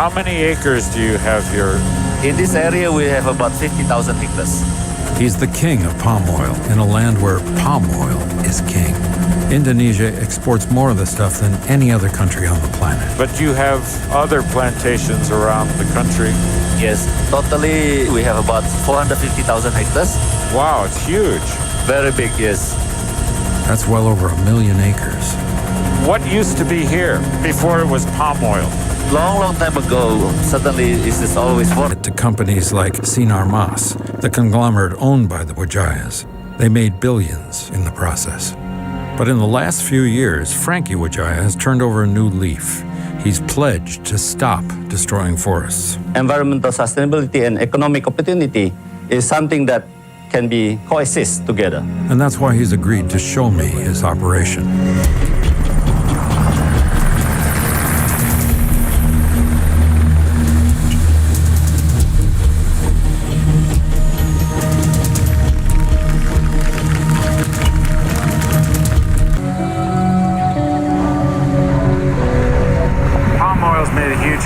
How many acres do you have here? In this area, we have about 50,000 hectares. He's the king of palm oil in a land where palm oil is king. Indonesia exports more of the stuff than any other country on the planet. But you have other plantations around the country. Yes, totally we have about 450,000 hectares. Wow, it's huge. Very big, yes. That's well over 1 million acres. What used to be here before it was palm oil? Long time ago, certainly it is always forest. To companies like Sinar Mas, the conglomerate owned by the Wijayas. They made billions in the process. But in the last few years, Frankie Wijaya has turned over a new leaf. He's pledged to stop destroying forests. Environmental sustainability and economic opportunity is something that can be coexist together. And that's why he's agreed to show me his operation.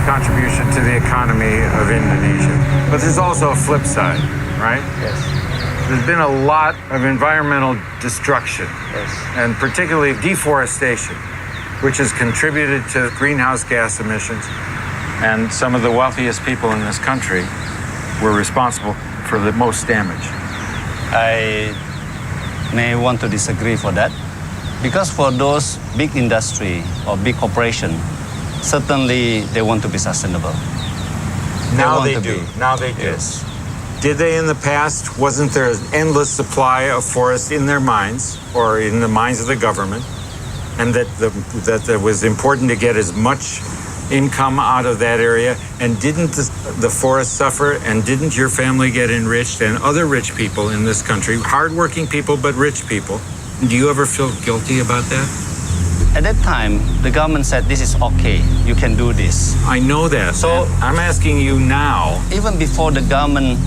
Contribution to the economy of Indonesia. But there's also a flip side, right? Yes. There's been a lot of environmental destruction, Yes. and particularly deforestation, which has contributed to greenhouse gas emissions. And some of the wealthiest people in this country were responsible for the most damage. I may want to disagree for that. Because for those big industry or big corporation, certainly they want to be sustainable. Now want they to do. be. Now they do. Yes. Did they in the past? Wasn't there an endless supply of forest in their mines or in the mines of the government? And that it was important to get as much income out of that area? And didn't the forest suffer? And didn't your family get enriched and other rich people in this country, hardworking people but rich people? Do you ever feel guilty about that? At that time, the government said this is okay, you can do this. I know that. So I'm asking you now. Even before the government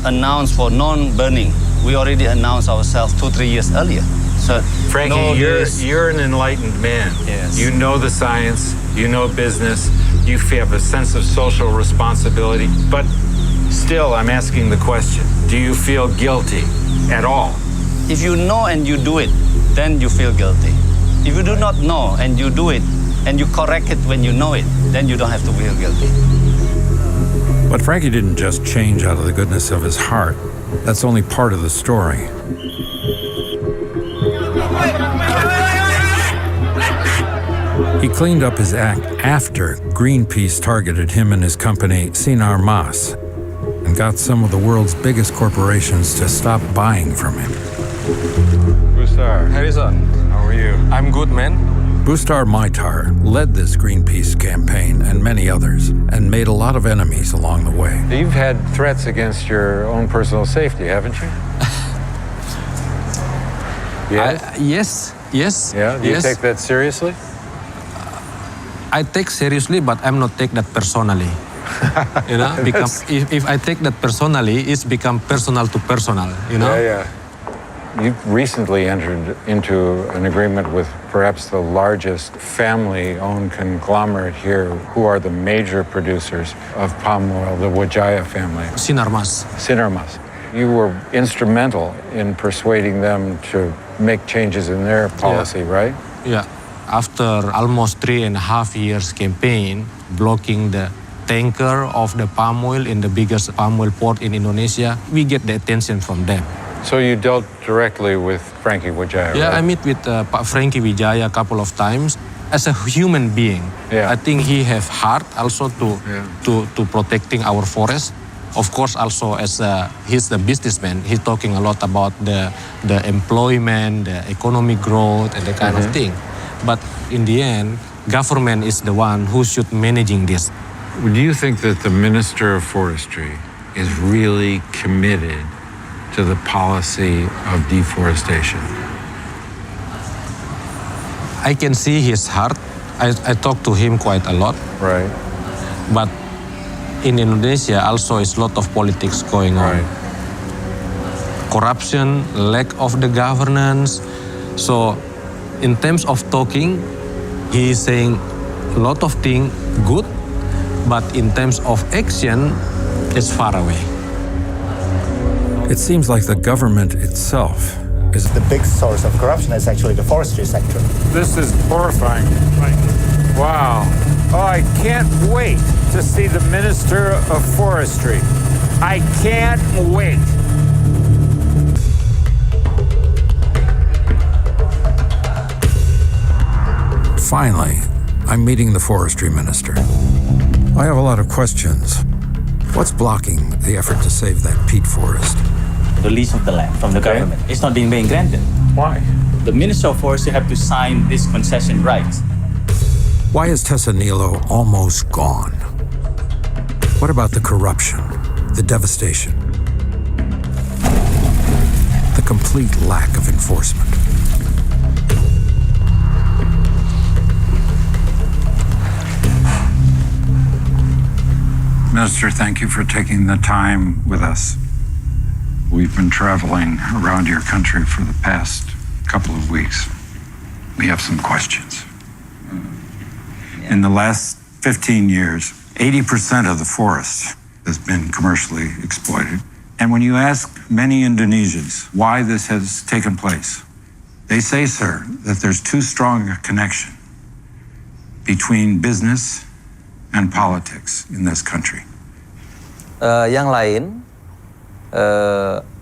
announced for non-burning, we already announced ourselves 2-3 years earlier. So Frankie, you're an enlightened man. Yes. You know the science, you know business, you have a sense of social responsibility. But still, I'm asking the question, do you feel guilty at all? If you know and you do it, then you feel guilty. If you do not know and you do it, and you correct it when you know it, then you don't have to feel guilty. But Frankie didn't just change out of the goodness of his heart. That's only part of the story. He cleaned up his act after Greenpeace targeted him and his company, Sinar Mas, and got some of the world's biggest corporations to stop buying from him. Bustar, Harrison, how are you? I'm good, man. Bustar Maitar led this Greenpeace campaign and many others, and made a lot of enemies along the way. You've had threats against your own personal safety, haven't you? Yes? Yes. Yeah? Do you yes. take that seriously? I take seriously, but I'm not take that personally. You know, because if I take that personally, it's become personal to personal. You know. Yeah. You recently entered into an agreement with perhaps the largest family-owned conglomerate here, who are the major producers of palm oil, the Wijaya family. Sinar Mas. Sinar Mas. You were instrumental in persuading them to make changes in their policy, right? Yeah. After almost 3.5 years campaign, blocking the tanker of the palm oil in the biggest palm oil port in Indonesia, we get the attention from them. So you dealt directly with Frankie Wijaya, Yeah, right? I meet with Frankie Wijaya a couple of times. As a human being, Yeah. I think he have heart also to protecting our forest. Of course, also as he's the businessman, he's talking a lot about the employment, the economic growth, and that kind of thing. But in the end, government is the one who should managing this. Do you think that the Minister of Forestry is really committed to the policy of deforestation? I can see his heart. I talk to him quite a lot. Right. But in Indonesia also is a lot of politics going on. Right. Corruption, lack of the governance. So in terms of talking, he is saying a lot of things good, but in terms of action, it's far away. It seems like the government itself is The big source of corruption is actually the forestry sector. This is horrifying. Wow. Oh, I can't wait to see the Minister of Forestry. I can't wait. Finally, I'm meeting the forestry minister. I have a lot of questions. What's blocking the effort to save that peat forest? The lease of the land from the government. It's not being granted. Why? The Minister of Forestry have to sign this concession rights. Why is Tessanilo almost gone? What about the corruption, the devastation, the complete lack of enforcement? Minister, thank you for taking the time with us. We've been traveling around your country for the past couple of weeks. We have some questions. In the last 15 years, 80% of the forest has been commercially exploited. And when you ask many Indonesians why this has taken place, they say, sir, that there's too strong a connection between business and politics in this country. Yang lain,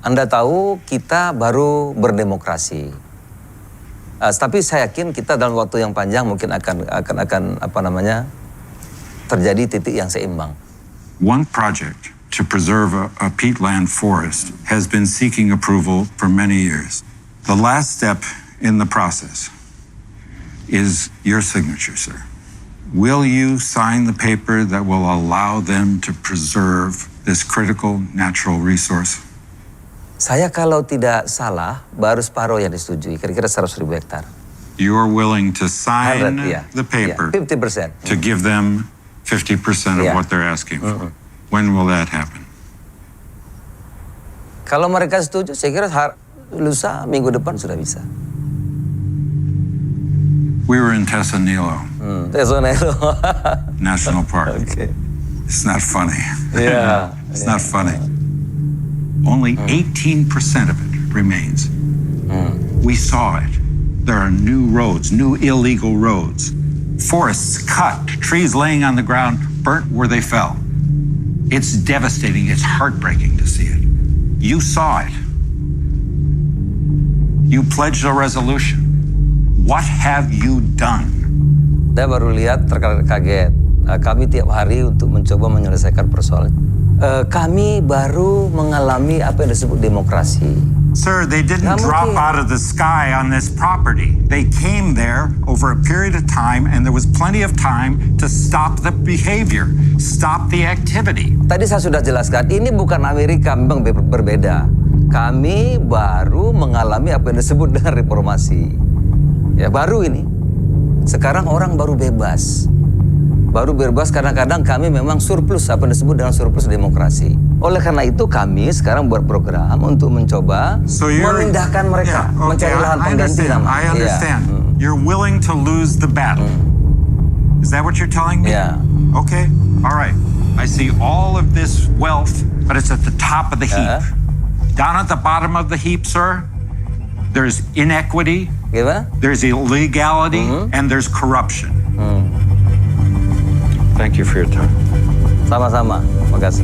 Anda tahu kita baru berdemokrasi. Tapi saya yakin kita dalam waktu yang panjang mungkin akan terjadi titik yang seimbang. One project to preserve a peatland forest has been seeking approval for many years. The last step in the process is your signature, sir. Will you sign the paper that will allow them to preserve this critical natural resource? Saya kalau tidak salah, baru separuh yang disetujui, kira-kira 100.000 hektar. You're willing to sign the paper 50%. to give them 50% of what they're asking for. When will that happen? Kalau mereka setuju, saya kira lusa minggu depan sudah bisa. We were in Tessanilo National Park. Okay. It's not funny. Yeah. It's not funny. Only 18% of it remains. We saw it. There are new roads, new illegal roads. Forests cut, trees laying on the ground, burnt where they fell. It's devastating. It's heartbreaking to see it. You saw it. You pledged a resolution. What have you done? Saya baru lihat terkaget. Kami tiap hari untuk mencoba menyelesaikan persoalan. Kami baru mengalami apa yang disebut demokrasi. Sir, they didn't drop out of the sky on this property. They came there over a period of time, and there was plenty of time to stop the behavior, stop the activity. Tadi saya sudah jelaskan, ini bukan Amerika, memang berbeda. Kami baru mengalami apa yang disebut dengan reformasi. Ya, baru ini. Sekarang orang baru bebas. Baru bebas, kadang-kadang kami memang surplus, apa yang disebut dengan surplus demokrasi. Oleh karena itu kami sekarang buat program untuk mencoba memindahkan mereka, mencari lahan pengganti namanya. I understand. You're willing to lose the battle. Is that what you're telling me? Yeah. Okay, all right. I see all of this wealth, but it's at the top of the heap. Down at the bottom of the heap, sir, there's inequity, there's illegality, and there's corruption. Thank you for your time. Sama-sama, makasih.